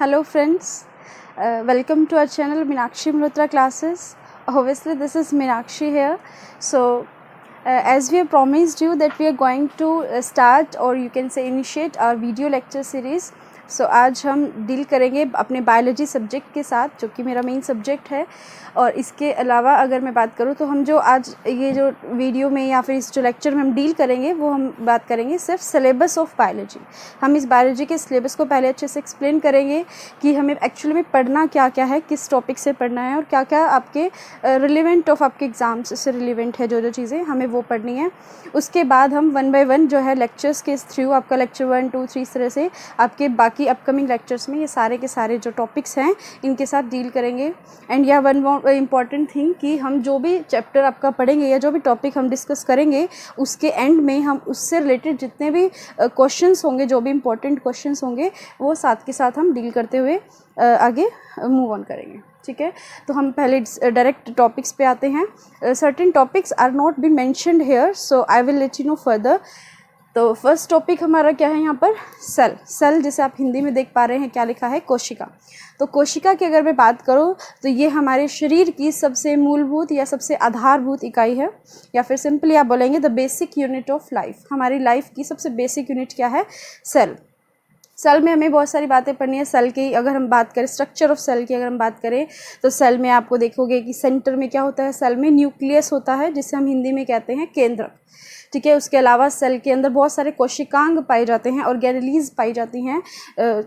Hello friends, welcome to our channel Meenakshi Malhotra classes. Obviously this is Meenakshi here. So as we have promised you that we are going to start or you can say initiate our video lecture series. So आज हम deal करेंगे अपने biology subject के साथ जो कि मेरा main subject है। और इसके अलावा अगर मैं बात करूँ तो हम जो आज ये जो वीडियो में या फिर इस जो लेक्चर में हम डील करेंगे वो हम बात करेंगे सिर्फ सिलेबस ऑफ बायोलॉजी। हम इस बायोलॉजी के सिलेबस को पहले अच्छे से एक्सप्लेन करेंगे कि हमें एक्चुअली में पढ़ना क्या क्या है, किस टॉपिक से पढ़ना है और क्या क्या आपके रिलेवेंट ऑफ आपके एग्ज़ाम्स से रिलेवेंट है जो चीज़ें हमें वो पढ़नी है। उसके बाद हम वन बाय वन जो है लेक्चर्स के थ्रू आपका लेक्चर 1, 2, 3 इस तरह से आपके बाकी अपकमिंग लेक्चर्स में ये सारे के सारे जो टॉपिक्स हैं इनके साथ डील करेंगे। एंड या वन मोर इम्पॉर्टेंट थिंग कि हम जो भी चैप्टर आपका पढ़ेंगे या जो भी टॉपिक हम डिस्कस करेंगे उसके एंड में हम उससे रिलेटेड जितने भी क्वेश्चंस होंगे, जो भी इम्पोर्टेंट क्वेश्चंस होंगे वो साथ के साथ हम डील करते हुए आगे मूव ऑन करेंगे। ठीक है, तो हम पहले डायरेक्ट टॉपिक्स पे आते हैं। Certain topics are not be mentioned here, so I will let you know further. तो फर्स्ट टॉपिक हमारा क्या है यहाँ पर, सेल जिसे आप हिंदी में देख पा रहे हैं क्या लिखा है, कोशिका। तो कोशिका की अगर मैं बात करूँ तो ये हमारे शरीर की सबसे मूलभूत या सबसे आधारभूत इकाई है, या फिर सिंपली आप बोलेंगे the basic unit of life. हमारी लाइफ की सबसे बेसिक यूनिट क्या है, सेल में हमें बहुत सारी बातें पढ़नी है। सेल की अगर हम बात करें, स्ट्रक्चर ऑफ सेल की अगर हम बात करें तो सेल में आपको देखोगे कि सेंटर में क्या होता है, सेल में न्यूक्लियस होता है जिसे हम हिंदी में कहते हैं केंद्रक। ठीक है, उसके अलावा सेल के अंदर बहुत सारे कोशिकांग पाए जाते हैं, ऑर्गेनेलीज पाई जाती हैं।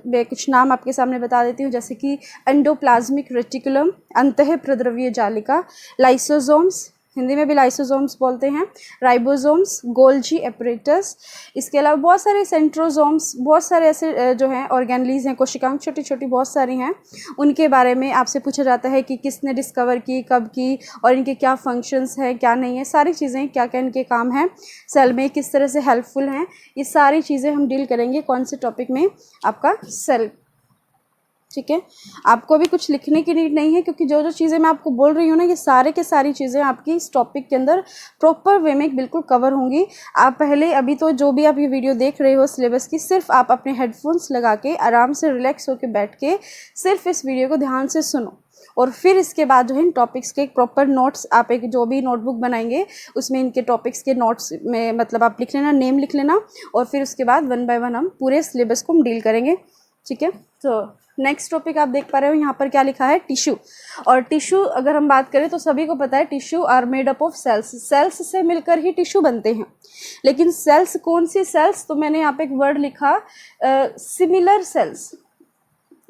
मैं कुछ नाम आपके सामने बता देती हूँ, जैसे कि एंडोप्लाज्मिक रेटिकुलम, अंतःप्रद्रव्य जालिका, लाइसोसोम्स, हिंदी में भी लाइसोसोम्स बोलते हैं, राइबोसोम्स, गोल्जी एपरेटस। इसके अलावा बहुत सारे सेंट्रोसोम्स, बहुत सारे ऐसे जो हैं ऑर्गेनेलीज हैं, कोशिकांग छोटी छोटी बहुत सारी हैं। उनके बारे में आपसे पूछा जाता है कि किसने डिस्कवर की, कब की और इनके क्या फंक्शंस हैं, क्या नहीं है, सारी चीज़ें क्या क्या इनके काम हैं सेल में, किस तरह से हेल्पफुल हैं, ये सारी चीज़ें हम डील करेंगे कौन से टॉपिक में, आपका सेल। ठीक है, आपको भी कुछ लिखने की नीड नहीं है क्योंकि जो जो चीज़ें मैं आपको बोल रही हूँ ना ये सारे के सारी चीज़ें आपकी इस टॉपिक के अंदर प्रॉपर वे में बिल्कुल कवर होंगी। आप पहले अभी तो जो भी आप ये वीडियो देख रहे हो सिलेबस की, सिर्फ आप अपने हेडफोन्स लगा के आराम से रिलैक्स होकर बैठ के सिर्फ इस वीडियो को ध्यान से सुनो और फिर इसके बाद जो है इन टॉपिक्स के प्रॉपर नोट्स, आप एक जो भी नोटबुक बनाएंगे उसमें इनके टॉपिक्स के नोट्स में मतलब आप लिख लेना, नेम लिख लेना और फिर उसके बाद वन बाय वन हम पूरे सिलेबस को हम डील करेंगे। ठीक है, तो नेक्स्ट टॉपिक आप देख पा रहे हो यहाँ पर क्या लिखा है, टिश्यू। और टिश्यू अगर हम बात करें तो सभी को पता है tissue are made up of cells. Cells से मिलकर ही टिश्यू बनते हैं, लेकिन सेल्स कौन सी सेल्स, तो मैंने यहाँ पे एक वर्ड लिखा सिमिलर सेल्स।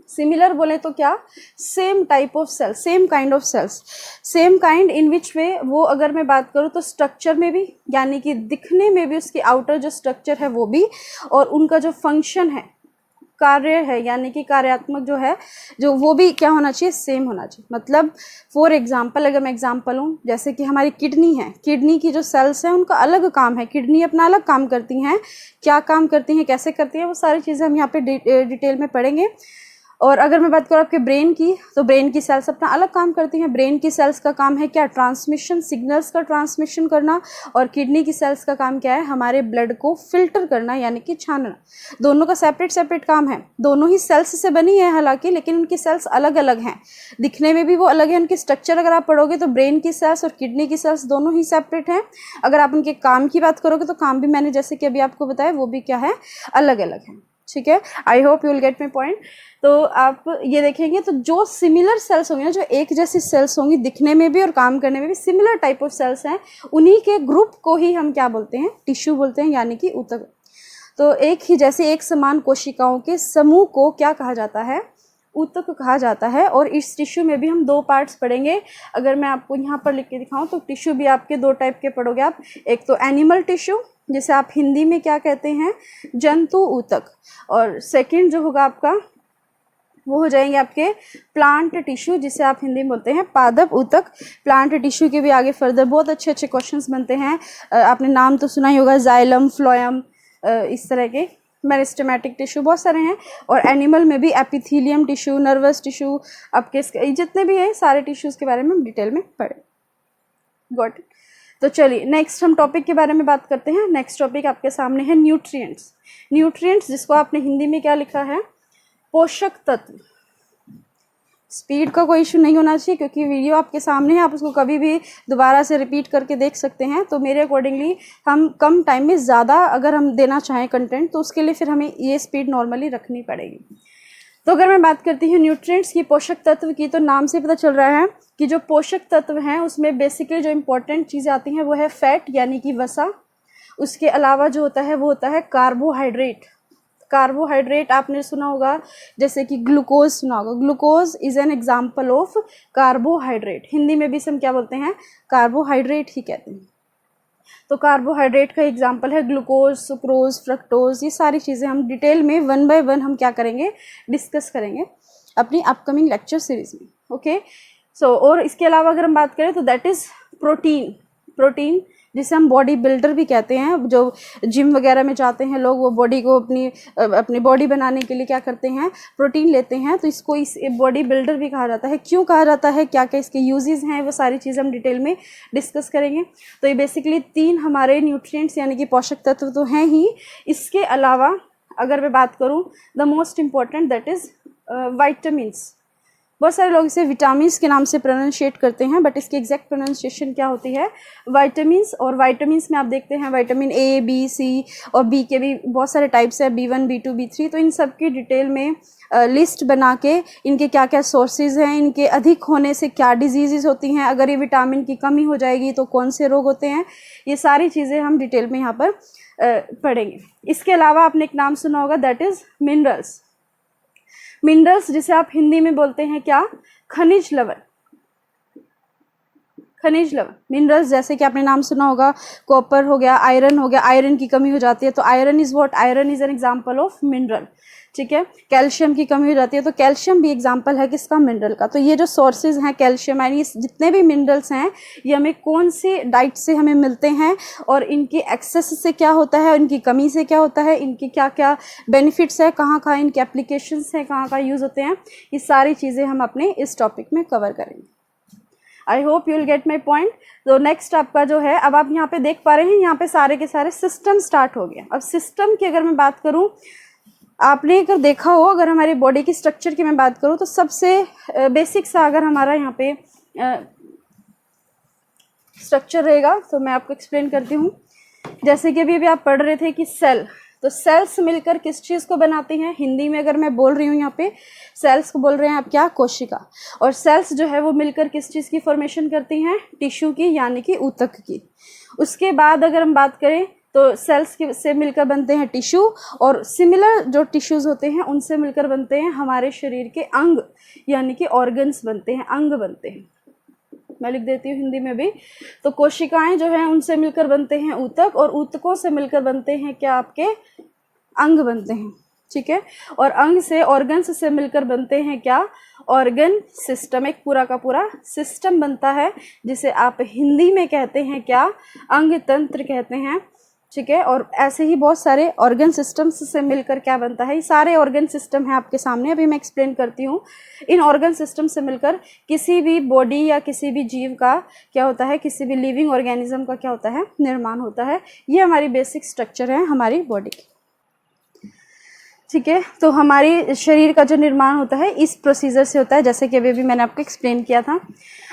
सिमिलर बोले तो क्या, same type of cell, same kind of cells. Same kind in which way, वो अगर मैं बात करूँ तो स्ट्रक्चर में भी, यानी कि दिखने में भी उसकी आउटर जो स्ट्रक्चर है वो भी, और उनका जो फंक्शन है, कार्य है, यानी कि कार्यात्मक जो है जो वो भी क्या होना चाहिए, सेम होना चाहिए। मतलब फॉर एग्जांपल अगर मैं एग्जांपल हूँ, जैसे कि हमारी किडनी है, किडनी की जो सेल्स हैं उनका अलग काम है, किडनी अपना अलग काम करती हैं, क्या काम करती हैं, कैसे करती हैं, वो सारी चीज़ें हम यहाँ पे डिटेल में पढ़ेंगे। और अगर मैं बात करूँ आपके ब्रेन की, तो ब्रेन की सेल्स अपना अलग काम करती हैं। ब्रेन की सेल्स का काम है क्या, ट्रांसमिशन, सिग्नल्स का ट्रांसमिशन करना। और किडनी की सेल्स का काम क्या है, हमारे ब्लड को फिल्टर करना, यानी कि छानना। दोनों का सेपरेट सेपरेट काम है, दोनों ही सेल्स से बनी है हालांकि, लेकिन उनकी सेल्स अलग अलग हैं, दिखने में भी वो अलग है। उनकी स्ट्रक्चर अगर आप पढ़ोगे तो ब्रेन की सेल्स और किडनी की सेल्स दोनों ही सेपरेट हैं। अगर आप उनके काम की बात करोगे तो काम भी मैंने जैसे कि अभी आपको बताया वो भी क्या है, अलग अलग है। ठीक है, I hope you will get my point. तो आप ये देखेंगे तो जो सिमिलर सेल्स होंगे ना, जो एक जैसी सेल्स होंगी दिखने में भी और काम करने में भी, सिमिलर टाइप ऑफ सेल्स हैं, उन्हीं के ग्रुप को ही हम क्या बोलते हैं, टिश्यू बोलते हैं, यानी कि ऊतक। तो एक ही जैसे एक समान कोशिकाओं के समूह को क्या कहा जाता है, ऊतक कहा जाता है। और इस टिश्यू में भी हम दो पार्ट्स पढ़ेंगे। अगर मैं आपको यहाँ पर लिख के दिखाऊँ तो टिश्यू भी आपके दो टाइप के पढ़ोगे आप, एक तो एनिमल टिश्यू जिसे आप हिंदी में क्या कहते हैं, जंतु ऊतक, और सेकंड जो होगा आपका वो हो जाएंगे आपके प्लांट टिश्यू जिसे आप हिंदी में बोलते हैं पादप ऊतक। प्लांट टिश्यू के भी आगे फर्दर बहुत अच्छे अच्छे क्वेश्चंस बनते हैं। आपने नाम तो सुना ही होगा, जाइलम, फ्लोएम, इस तरह के मेरिस्टेमेटिक टिश्यू बहुत सारे हैं। और एनिमल में भी एपिथेलियम टिश्यू, नर्वस टिश्यू, आपके जितने भी हैं सारे टिश्यूज़ के बारे में हम डिटेल में पढ़े। Got it. तो चलिए नेक्स्ट हम टॉपिक के बारे में बात करते हैं। नेक्स्ट टॉपिक आपके सामने है न्यूट्रिएंट्स। न्यूट्रिएंट्स जिसको आपने हिंदी में क्या लिखा है, पोषक तत्व। स्पीड का कोई इशू नहीं होना चाहिए, क्योंकि वीडियो आपके सामने है, आप उसको कभी भी दोबारा से रिपीट करके देख सकते हैं। तो मेरे अकॉर्डिंगली हम कम टाइम में ज़्यादा अगर हम देना चाहें कंटेंट, तो उसके लिए फिर हमें ये स्पीड नॉर्मली रखनी पड़ेगी। तो अगर मैं बात करती हूँ न्यूट्रिएंट्स की, पोषक तत्व की, तो नाम से पता चल रहा है कि जो पोषक तत्व हैं उसमें बेसिकली जो इम्पोर्टेंट चीज़ें आती हैं वो है फैट यानी कि वसा। उसके अलावा जो होता है वो होता है कार्बोहाइड्रेट। कार्बोहाइड्रेट आपने सुना होगा, जैसे कि ग्लूकोज सुना होगा। Glucose is an example of carbohydrate. Hindi में भी इसे हम क्या बोलते हैं, कार्बोहाइड्रेट ही कहते हैं। तो कार्बोहाइड्रेट का एग्जाम्पल है ग्लूकोज, सुक्रोज, फ्रक्टोज। ये सारी चीज़ें हम डिटेल में 1 बाय 1 हम क्या करेंगे, डिस्कस करेंगे अपनी अपकमिंग लेक्चर सीरीज में। ओके सो और इसके अलावा अगर हम बात करें तो दैट इज़ प्रोटीन। प्रोटीन जिसे हम बॉडी बिल्डर भी कहते हैं, जो जिम वगैरह में जाते हैं लोग, वो बॉडी को अपनी बॉडी बनाने के लिए क्या करते हैं, प्रोटीन लेते हैं। तो इसको इस बॉडी बिल्डर भी कहा जाता है। क्यों कहा जाता है, क्या क्या इसके यूजेस हैं, वो सारी चीज़ें हम डिटेल में डिस्कस करेंगे। तो ये बेसिकली 3 हमारे न्यूट्रिएंट्स यानी कि पोषक तत्व तो हैं ही। इसके अलावा अगर मैं बात करूँ, the most important that is vitamins. बहुत सारे लोग इसे विटामिन्स के नाम से प्रोनाउंशिएट करते हैं, बट इसकी एग्जैक्ट प्रोनाउंसिएशन क्या होती है, वाइटामिन्स। और वाइटामिन्स में आप देखते हैं विटामिन ए, बी, सी और बी के भी बहुत सारे टाइप्स है, B1, B2, B3। तो इन सब की डिटेल में लिस्ट बना के इनके क्या क्या सोर्सेज हैं, इनके अधिक होने से क्या डिजीज़ होती हैं, अगर ये विटामिन की कमी हो जाएगी तो कौन से रोग होते हैं, ये सारी चीज़ें हम डिटेल में यहाँ पर पढ़ेंगे। इसके अलावा आपने एक नाम सुना होगा, दैट इज़ मिनरल्स। मिनरल्स जिसे आप हिंदी में बोलते हैं क्या, खनिज लवण। खनिज लवण मिनरल्स, जैसे कि आपने नाम सुना होगा, कॉपर हो गया, आयरन हो गया। आयरन की कमी हो जाती है तो iron is what, iron is an example of mineral. ठीक है, कैल्शियम की कमी हो जाती है तो कैल्शियम भी एग्जांपल है किसका, मिनरल का। तो ये जो सोर्सेज हैं कैल्शियम यानी जितने भी मिनरल्स हैं, ये हमें कौन सी डाइट से हमें मिलते हैं और इनकी एक्सेस से क्या होता है, इनकी कमी से क्या होता है, इनकी क्या क्या बेनिफिट्स है, कहाँ कहाँ इनके एप्लीकेशंस हैं, कहाँ कहाँ यूज़ होते हैं, ये सारी चीज़ें हम अपने इस टॉपिक में कवर करेंगे। I hope you will get my point. तो नेक्स्ट आपका जो है, अब आप यहाँ पे देख पा रहे हैं, यहाँ पे सारे के सारे सिस्टम स्टार्ट हो गया। अब सिस्टम की अगर मैं बात करूँ, आपने अगर देखा हो, अगर हमारी बॉडी की स्ट्रक्चर की मैं बात करूँ तो सबसे बेसिक सा अगर हमारा यहाँ पे स्ट्रक्चर रहेगा तो मैं आपको एक्सप्लेन करती हूँ। जैसे कि अभी आप पढ़ रहे थे कि सेल, तो सेल्स मिलकर किस चीज़ को बनाती हैं, हिंदी में अगर मैं बोल रही हूँ यहाँ पे सेल्स को बोल रहे हैं आप क्या, कोशिका। और सेल्स जो है वो मिलकर किस चीज़ की फॉर्मेशन करती हैं, टिश्यू की यानी कि ऊतक की। उसके बाद अगर हम बात करें तो सेल्स से मिलकर बनते हैं टिश्यू, और सिमिलर जो टिश्यूज़ होते हैं उनसे मिलकर बनते हैं हमारे शरीर के अंग यानी कि ऑर्गन्स बनते हैं, अंग बनते हैं। मैं लिख देती हूँ हिंदी में भी। तो कोशिकाएं जो हैं उनसे मिलकर बनते हैं ऊतक, और ऊतकों से मिलकर बनते हैं क्या, आपके अंग बनते हैं। ठीक है, और अंग से, ऑर्गन्स से मिलकर बनते हैं क्या, ऑर्गन सिस्टम। एक पूरा का पूरा सिस्टम बनता है जिसे आप हिंदी में कहते हैं क्या, अंग तंत्र कहते हैं। ठीक है, और ऐसे ही बहुत सारे ऑर्गन सिस्टम्स से मिलकर क्या बनता है, ये सारे ऑर्गन सिस्टम है आपके सामने, अभी मैं एक्सप्लेन करती हूँ। इन ऑर्गन सिस्टम से मिलकर किसी भी बॉडी या किसी भी जीव का क्या होता है, किसी भी लिविंग ऑर्गेनिज्म का क्या होता है, निर्माण होता है। ये हमारी बेसिक स्ट्रक्चर है हमारी बॉडी की। ठीक है, तो हमारी शरीर का जो निर्माण होता है इस प्रोसीजर से होता है, जैसे कि अभी मैंने आपको एक्सप्लेन किया था।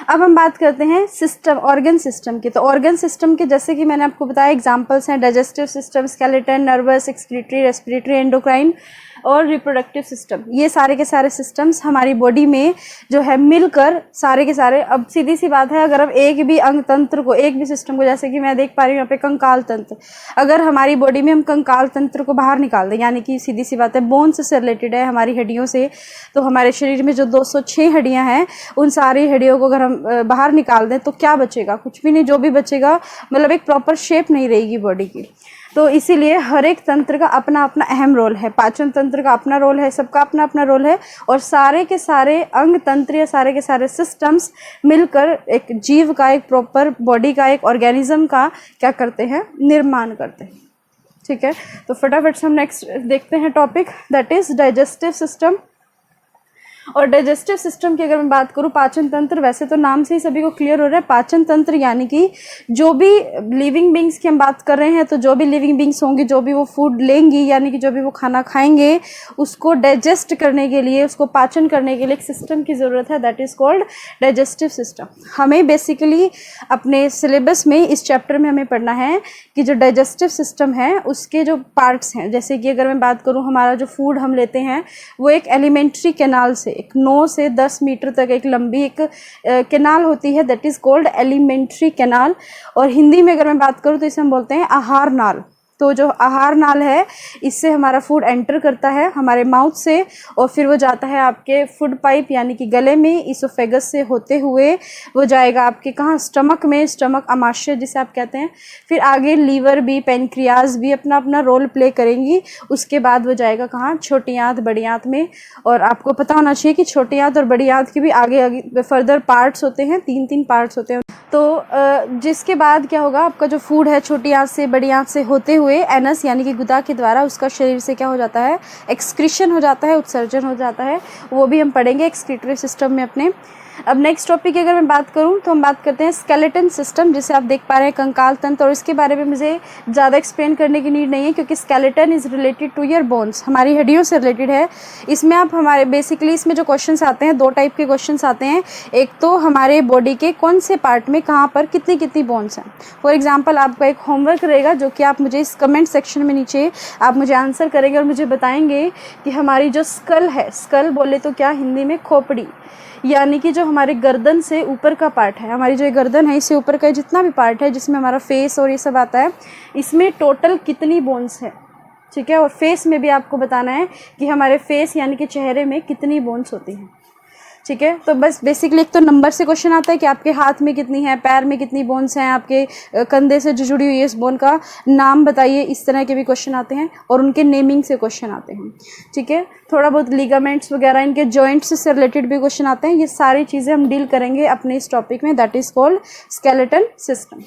अब हम बात करते हैं सिस्टम, ऑर्गन सिस्टम की। तो ऑर्गन सिस्टम के जैसे कि मैंने आपको बताया एग्जांपल्स हैं, digestive system, skeleton, nervous, excretory, respiratory, endocrine और रिप्रोडक्टिव सिस्टम। ये सारे के सारे सिस्टम्स हमारी बॉडी में जो है मिलकर सारे के सारे, अब सीधी सी बात है, अगर अब एक भी अंग तंत्र को, एक भी सिस्टम को, जैसे कि मैं देख पा रही हूँ यहाँ पे कंकाल तंत्र, अगर हमारी बॉडी में हम कंकाल तंत्र को बाहर निकाल दें, यानी कि सीधी सी बात है बोन्स से रिलेटेड है, हमारी हड्डियों से, तो हमारे शरीर में जो 206 हड्डियाँ हैं उन सारी हड्डियों को अगर हम बाहर निकाल दें तो क्या बचेगा, कुछ भी नहीं। जो भी बचेगा मतलब एक प्रॉपर शेप नहीं रहेगी बॉडी की। तो इसीलिए हर एक तंत्र का अपना अपना अहम रोल है, पाचन तंत्र का अपना रोल है, सबका अपना अपना रोल है, और सारे के सारे अंग तंत्र या सारे के सारे सिस्टम्स मिलकर एक जीव का, एक प्रॉपर बॉडी का, एक ऑर्गेनिज्म का क्या करते हैं, निर्माण करते हैं। ठीक है, तो फटाफट से हम नेक्स्ट देखते हैं topic, that is digestive system. और डाइजेस्टिव सिस्टम की अगर मैं बात करूँ, पाचन तंत्र, वैसे तो नाम से ही सभी को क्लियर हो रहा है, पाचन तंत्र यानी कि जो भी लिविंग बींग्स की हम बात कर रहे हैं, तो जो भी लिविंग बींग्स होंगी, जो भी वो फूड लेंगी यानी कि जो भी वो खाना खाएंगे, उसको डाइजेस्ट करने के लिए, उसको पाचन करने के लिए एक सिस्टम की ज़रूरत है, that is called digestive system. हमें बेसिकली अपने सिलेबस में इस चैप्टर में हमें पढ़ना है कि जो डाइजेस्टिव सिस्टम है उसके जो पार्ट्स हैं, जैसे कि अगर मैं बात करूँ, हमारा जो फूड हम लेते हैं वो एक एलिमेंट्री कैनाल से, एक 9 से 10 मीटर तक एक लंबी एक कैनाल होती है, that is called alimentary canal. और हिंदी में अगर मैं बात करूँ तो इसे हम बोलते हैं आहार नाल। तो जो आहार नाल है, इससे हमारा फूड एंटर करता है हमारे माउथ से, और फिर वो जाता है आपके फूड पाइप यानी कि गले में, इसोफेगस से होते हुए वो जाएगा आपके कहाँ, स्टमक में, स्टमक अमाशय जिसे आप कहते हैं। फिर आगे लीवर भी, पेनक्रियाज भी अपना अपना रोल प्ले करेंगी। उसके बाद वो जाएगा कहाँ, छोटी आंत, बड़ी आंत में। और आपको पता होना चाहिए कि छोटी आंत और बड़ी आंत के भी आगे आगे फर्दर पार्ट्स होते हैं, 3 पार्ट्स होते हैं। तो जिसके बाद क्या होगा, आपका जो फूड है छोटी आंत से बड़ी आंत से होते हुए एनस यानी कि गुदा के द्वारा उसका शरीर से क्या हो जाता है, एक्सक्रीशन हो जाता है, उत्सर्जन हो जाता है। वो भी हम पढ़ेंगे एक्सक्रीटरी सिस्टम में अपने। अब नेक्स्ट टॉपिक की अगर मैं बात करूं तो हम बात करते हैं स्केलेटन सिस्टम, जिसे आप देख पा रहे हैं कंकाल तंत्र। और इसके बारे में मुझे ज़्यादा एक्सप्लेन करने की नीड नहीं है, क्योंकि skeleton is related to your bones, हमारी हड्डियों से रिलेटेड है। इसमें आप हमारे बेसिकली इसमें जो क्वेश्चंस आते हैं, 2 टाइप के क्वेश्चंस आते हैं। एक तो हमारे बॉडी के कौन से पार्ट में कहाँ पर कितनी कितनी बोन्स हैं। फॉर एग्जाम्पल आपका एक होमवर्क रहेगा जो कि आप मुझे इस कमेंट सेक्शन में नीचे आप मुझे आंसर करेंगे और मुझे बताएंगे कि हमारी जो स्कल है, स्कल बोले तो क्या हिंदी में खोपड़ी, यानी कि जो हमारे गर्दन से ऊपर का पार्ट है, हमारी जो गर्दन है इससे ऊपर का जितना भी पार्ट है जिसमें हमारा फेस और ये सब आता है, इसमें टोटल कितनी बोन्स है। ठीक है, और फेस में भी आपको बताना है कि हमारे फेस यानी कि चेहरे में कितनी बोन्स होती हैं। ठीक है, तो बस बेसिकली एक तो नंबर से क्वेश्चन आता है कि आपके हाथ में कितनी है, पैर में कितनी बोन्स हैं, आपके कंधे से जो जुड़ी हुई है इस बोन का नाम बताइए, इस तरह के भी क्वेश्चन आते हैं और उनके नेमिंग से क्वेश्चन आते हैं। ठीक है, थोड़ा बहुत लिगामेंट्स वगैरह, इनके जॉइंट्स से रिलेटेड भी क्वेश्चन आते हैं। ये सारी चीज़ें हम डील करेंगे अपने इस टॉपिक में, that is called skeleton system.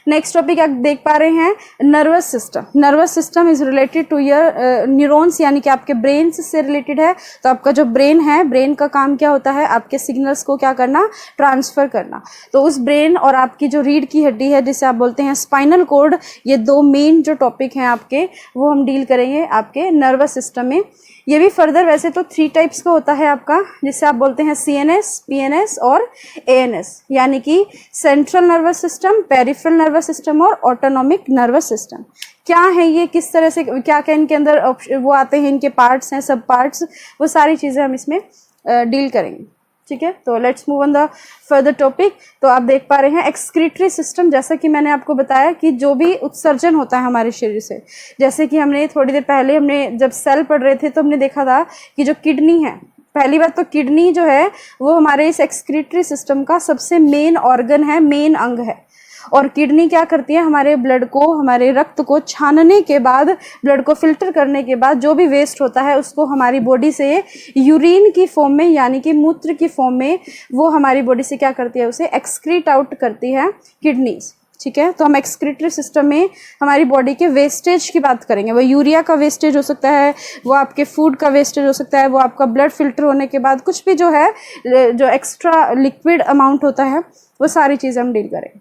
Next topic आप देख पा रहे हैं nervous system. Nervous system is related to your neurons, यानी कि आपके ब्रेन से रिलेटेड है। तो आपका जो ब्रेन है, ब्रेन का काम क्या होता है, आपके सिग्नल्स को क्या करना, ट्रांसफ़र करना। तो उस ब्रेन और आपकी जो रीढ़ की हड्डी है जिसे आप बोलते हैं स्पाइनल कॉर्ड, ये 2 मेन जो टॉपिक हैं आपके, वो हम डील करेंगे आपके नर्वस सिस्टम में। ये भी फर्दर वैसे तो 3 टाइप्स का होता है आपका, जिसे आप बोलते हैं CNS, PNS और ANS, यानी कि central nervous system, peripheral nervous system और ऑटोनॉमिक नर्वस सिस्टम। क्या है ये, किस तरह से, क्या क्या इनके अंदर वो आते हैं, इनके पार्ट्स हैं, सब पार्ट्स, वो सारी चीज़ें हम इसमें डील करेंगे। ठीक है, तो let's move on the further topic. तो आप देख पा रहे हैं एक्सक्रीटरी सिस्टम, जैसा कि मैंने आपको बताया कि जो भी उत्सर्जन होता है हमारे शरीर से, जैसे कि हमने थोड़ी देर पहले हमने जब सेल पढ़ रहे थे तो हमने देखा था कि जो किडनी है, पहली बात तो किडनी जो है वो हमारे इस एक्सक्रीटरी सिस्टम का सबसे मेन ऑर्गन है, मेन अंग है। और किडनी क्या करती है, हमारे ब्लड को, हमारे रक्त को छानने के बाद, ब्लड को फिल्टर करने के बाद जो भी वेस्ट होता है उसको हमारी बॉडी से यूरिन की फॉर्म में यानी कि मूत्र की फॉर्म में वो हमारी बॉडी से क्या करती है, उसे एक्सक्रीट आउट करती है किडनीज। ठीक है, तो हम एक्सक्रीटरी सिस्टम में हमारी बॉडी के वेस्टेज की बात करेंगे। वो यूरिया का वेस्टेज हो सकता है, वो आपके फूड का वेस्टेज हो सकता है, वो आपका ब्लड फिल्टर होने के बाद कुछ भी जो है, जो एक्स्ट्रा लिक्विड अमाउंट होता है, वो सारी चीज़ें हम डील करेंगे।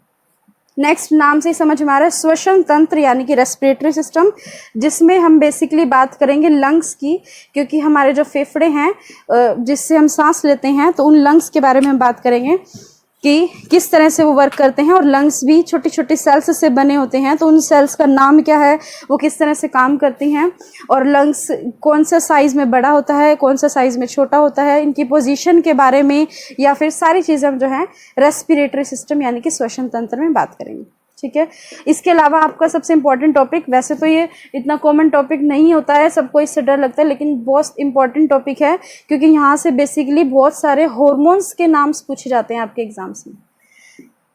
नेक्स्ट नाम से ही समझ में आ रहा है श्वसन तंत्र यानी कि रेस्पिरेटरी सिस्टम, जिसमें हम बेसिकली बात करेंगे लंग्स की, क्योंकि हमारे जो फेफड़े हैं जिससे हम सांस लेते हैं, तो उन लंग्स के बारे में हम बात करेंगे कि किस तरह से वो वर्क करते हैं। और लंग्स भी छोटी छोटी सेल्स से बने होते हैं, तो उन सेल्स का नाम क्या है, वो किस तरह से काम करती हैं, और लंग्स कौन सा साइज़ में बड़ा होता है, कौन सा साइज़ में छोटा होता है, इनकी पोजीशन के बारे में, या फिर सारी चीज़ें हम जो है रेस्पिरेटरी सिस्टम यानी कि श्वसन तंत्र में बात करेंगे। ठीक है, इसके अलावा आपका सबसे इंपॉर्टेंट टॉपिक, वैसे तो ये इतना कॉमन टॉपिक नहीं होता है, सबको इससे डर लगता है, लेकिन बहुत इंपॉर्टेंट टॉपिक है, क्योंकि यहाँ से बेसिकली बहुत सारे हॉर्मोन्स के नाम पूछे जाते हैं आपके एग्जाम्स में।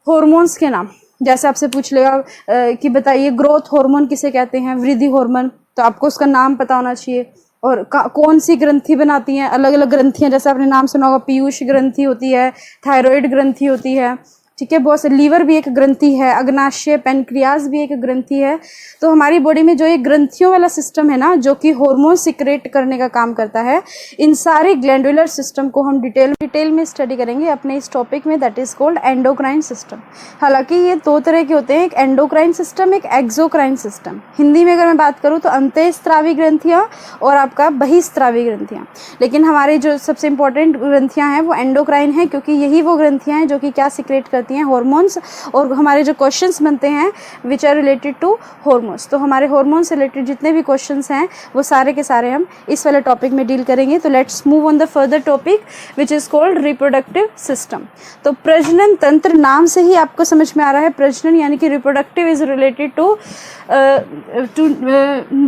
हॉर्मोन्स के नाम, जैसे आपसे पूछ लेगा कि बताइए ग्रोथ हार्मोन किसे कहते हैं, वृद्धि हार्मोन, तो आपको उसका नाम पता होना चाहिए। और कौन सी ग्रंथि बनाती हैं, अलग अलग ग्रंथियाँ, जैसे आपने नाम सुना होगा, पीयूष ग्रंथि होती है, थायराइड ग्रंथि होती है, ठीक है। बहुत से लीवर भी एक ग्रंथि है, अग्नाशय, पेनक्रियाज भी एक ग्रंथि है। तो हमारी बॉडी में जो ये ग्रंथियों वाला सिस्टम है ना, जो कि हार्मोन सिक्रेट करने का काम करता है, इन सारे ग्लैंडुलर सिस्टम को हम डिटेल में स्टडी करेंगे अपने इस टॉपिक में, that is called endocrine system. हालांकि ये दो तरह के होते हैं, एक एंडोक्राइन सिस्टम, एक एक्सोक्राइन सिस्टम। हिंदी में अगर मैं बात करूँ तो अंतःस्रावी ग्रंथियाँ और आपका बहिस्रावी ग्रंथियाँ। लेकिन हमारे जो सबसे इंपॉर्टेंट ग्रंथियाँ हैं वो एंडोक्राइन हैं, क्योंकि यही वो ग्रंथियाँ हैं जो कि क्या सिक्रेट करती हैं, हार्मोन्स। और हमारे जो क्वेश्चंस बनते हैं which are related to hormones, तो हमारे हार्मोन से रिलेटेड जितने भी क्वेश्चंस हैं वो सारे के सारे हम इस वाले टॉपिक में डील करेंगे। तो let's move on the further topic which is called reproductive system. तो प्रजनन तंत्र, नाम से ही आपको समझ में आ रहा है, प्रजनन यानी कि reproductive is related to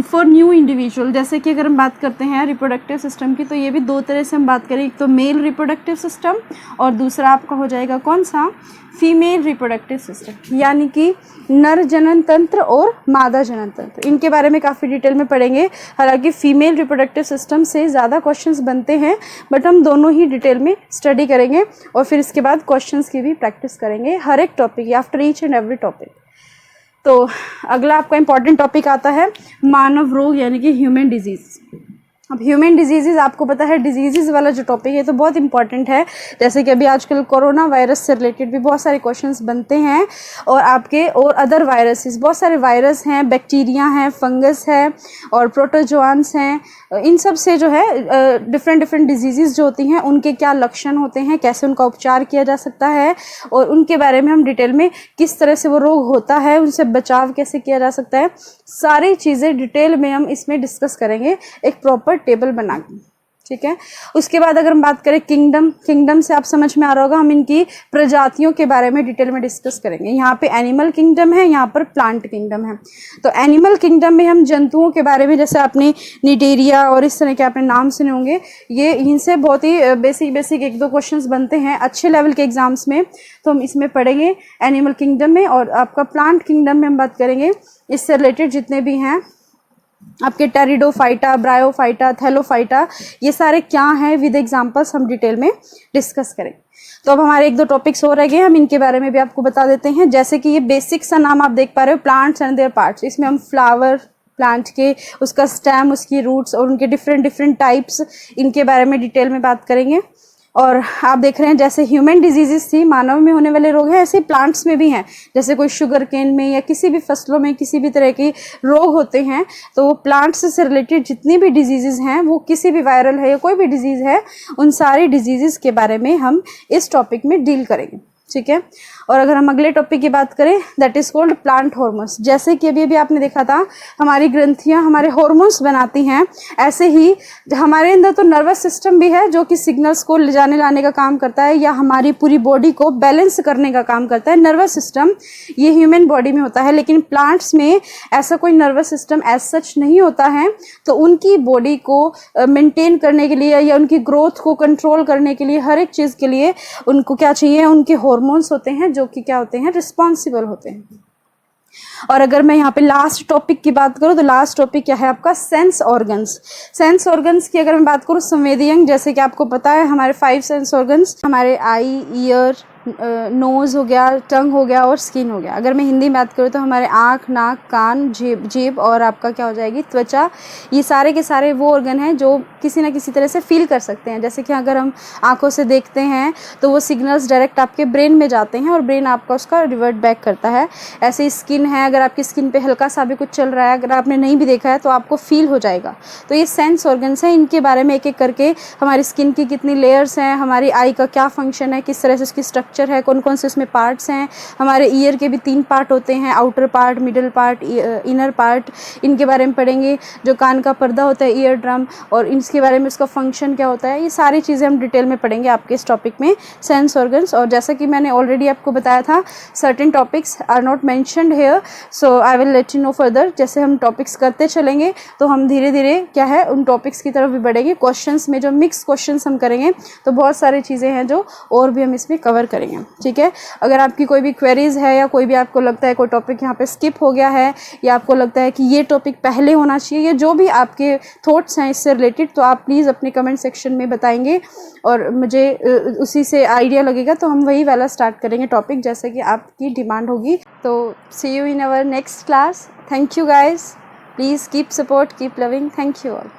for new individual. जैसे कि अगर हम बात करते हैं रिप्रोडक्टिव सिस्टम की, तो ये भी दो तरह से हम बात करें, एक तो मेल रिप्रोडक्टिव सिस्टम और दूसरा आपका हो जाएगा कौन सा, फीमेल रिप्रोडक्टिव सिस्टम, यानी कि नर जनन तंत्र और मादा जनन तंत्र। इनके बारे में काफ़ी डिटेल में पढ़ेंगे। हालांकि फीमेल रिप्रोडक्टिव सिस्टम से ज़्यादा क्वेश्चंस बनते हैं, बट हम दोनों ही डिटेल में स्टडी करेंगे और फिर इसके बाद क्वेश्चंस की भी प्रैक्टिस करेंगे हर एक topic, after each and every topic. तो अगला आपका इंपॉर्टेंट टॉपिक आता है मानव रोग यानी कि ह्यूमन डिजीज़। अब ह्यूमन डिजीज़ आपको पता है, डिजीज़ वाला जो टॉपिक है तो बहुत इंपॉर्टेंट है। जैसे कि अभी आजकल कोरोना वायरस से रिलेटेड भी बहुत सारे क्वेश्चंस बनते हैं, और आपके और अदर वायरसेस, बहुत सारे वायरस हैं, बैक्टीरिया हैं, फंगस है और प्रोटोजोआन्स हैं। इन सब से जो है डिफरेंट डिजीज़ जो होती हैं उनके क्या लक्षण होते हैं, कैसे उनका उपचार किया जा सकता है, और उनके बारे में हम डिटेल में किस तरह से वो रोग होता है, उनसे बचाव कैसे किया जा सकता है, सारी चीज़ें डिटेल में हम इसमें डिस्कस करेंगे एक प्रॉपर टेबल बना के, ठीक है। उसके बाद अगर हम बात करें किंगडम से आप समझ में आ रहा होगा, हम इनकी प्रजातियों के बारे में डिटेल में डिस्कस करेंगे। यहाँ पे एनिमल किंगडम है, यहाँ पर प्लांट किंगडम है। तो एनिमल किंगडम में हम जंतुओं के बारे में, जैसे आपने निडेरिया और इस तरह के आपने नाम सुने होंगे, ये इनसे बहुत ही बेसिक एक दो क्वेश्चंस बनते हैं अच्छे लेवल के एग्जाम्स में, तो हम इसमें पढ़ेंगे एनिमल किंगडम में। और आपका प्लांट किंगडम में हम बात करेंगे इससे रिलेटेड जितने भी हैं आपके टेरिडोफाइटा, ब्रायोफाइटा, थैलोफाइटा, ये सारे क्या हैं विद एग्जांपल्स हम डिटेल में डिस्कस करें। तो अब हमारे एक दो टॉपिक्स हो रह गए, हम इनके बारे में भी आपको बता देते हैं। जैसे कि ये बेसिक सा नाम आप देख पा रहे हो, प्लांट्स एंड देयर पार्ट्स। इसमें हम फ्लावर प्लांट के, उसका स्टेम, उसकी रूट्स और उनके डिफरेंट टाइप्स, इनके बारे में डिटेल में बात करेंगे। और आप देख रहे हैं जैसे ह्यूमन डिजीज़ थी, मानव में होने वाले रोग हैं, ऐसे प्लांट्स में भी हैं। जैसे कोई शुगर केन में या किसी भी फसलों में किसी भी तरह के रोग होते हैं, तो वो प्लांट्स से रिलेटेड जितनी भी डिजीज़ हैं, वो किसी भी वायरल है या कोई भी डिजीज़ है, उन सारी डिजीज़ के बारे में हम इस टॉपिक में डील करेंगे, ठीक है। और अगर हम अगले टॉपिक की बात करें, that is called plant hormones. जैसे कि अभी आपने देखा था हमारी ग्रंथियां हमारे हार्मोन्स बनाती हैं, ऐसे ही हमारे अंदर तो नर्वस सिस्टम भी है जो कि सिग्नल्स को ले जाने लाने का काम करता है, या हमारी पूरी बॉडी को बैलेंस करने का काम करता है। नर्वस सिस्टम ये ह्यूमन बॉडी में होता है, लेकिन प्लांट्स में ऐसा कोई नर्वस सिस्टम एज सच नहीं होता है। तो उनकी बॉडी को मेंटेन करने के लिए या उनकी ग्रोथ को कंट्रोल करने के लिए, हर एक चीज़ के लिए उनको क्या चाहिए, उनके हार्मोन्स होते हैं जो कि क्या होते हैं, रिस्पॉन्सिबल होते हैं। और अगर मैं यहाँ पे लास्ट टॉपिक की बात करूँ तो लास्ट टॉपिक क्या है आपका, सेंस ऑर्गन्स। सेंस ऑर्गन्स की अगर मैं बात करूँ, संवेदीयंग, जैसे कि आपको पता है हमारे 5 सेंस ऑर्गन्स, हमारे आई, ईयर, नोज़ हो गया, टंग हो गया और स्किन हो गया। अगर मैं हिंदी में बात करूँ तो हमारे आँख, नाक, कान, जेब और आपका क्या हो जाएगी, त्वचा। ये सारे के सारे वो ऑर्गन हैं जो किसी ना किसी तरह से फील कर सकते हैं। जैसे कि अगर हम आँखों से देखते हैं तो वो सिग्नल्स डायरेक्ट आपके ब्रेन में जाते हैं और ब्रेन आपका उसका रिवर्ट बैक करता है। ऐसे ही स्किन है, अगर आपकी स्किन पे हल्का सा भी कुछ चल रहा है, अगर आपने नहीं भी देखा है तो आपको फील हो जाएगा। तो ये सेंस ऑर्गन्स हैं, इनके बारे में एक एक करके, हमारी स्किन की कितनी लेयर्स हैं, हमारी आई का क्या फंक्शन है, किस तरह से उसकी स्ट्रक्चर है, कौन कौन से उसमें पार्ट्स हैं। हमारे ईयर के भी 3 पार्ट होते हैं, outer part, middle part, inner part, इनके बारे में पढ़ेंगे। जो कान का पर्दा होता है, ईयर ड्रम, और इसके बारे में उसका फंक्शन क्या होता है, ये सारी चीज़ें हम डिटेल में पढ़ेंगे आपके इस टॉपिक में, सेंस ऑर्गन्स। और जैसा कि मैंने ऑलरेडी आपको बताया था, certain topics are not mentioned here, so I will let you know further. जैसे हम टॉपिक्स करते चलेंगे तो हम धीरे धीरे क्या है उन टॉपिक्स की तरफ भी बढ़ेंगे। क्वेश्चंस में जो मिक्स क्वेश्चंस हम करेंगे तो बहुत सारी चीज़ें हैं जो और भी हम इसमें कवर करेंगे। करेंगे, ठीक है। अगर आपकी कोई भी क्वेरीज़ है या कोई भी आपको लगता है कोई टॉपिक यहाँ पे स्किप हो गया है या आपको लगता है कि ये टॉपिक पहले होना चाहिए, या जो भी आपके थॉट्स हैं इससे रिलेटेड, तो आप प्लीज़ अपने कमेंट सेक्शन में बताएंगे और मुझे उसी से आइडिया लगेगा तो हम वही वाला स्टार्ट करेंगे टॉपिक जैसे कि आपकी डिमांड होगी। तो see you in our next class. Thank you guys, please keep support, keep loving, thank you all.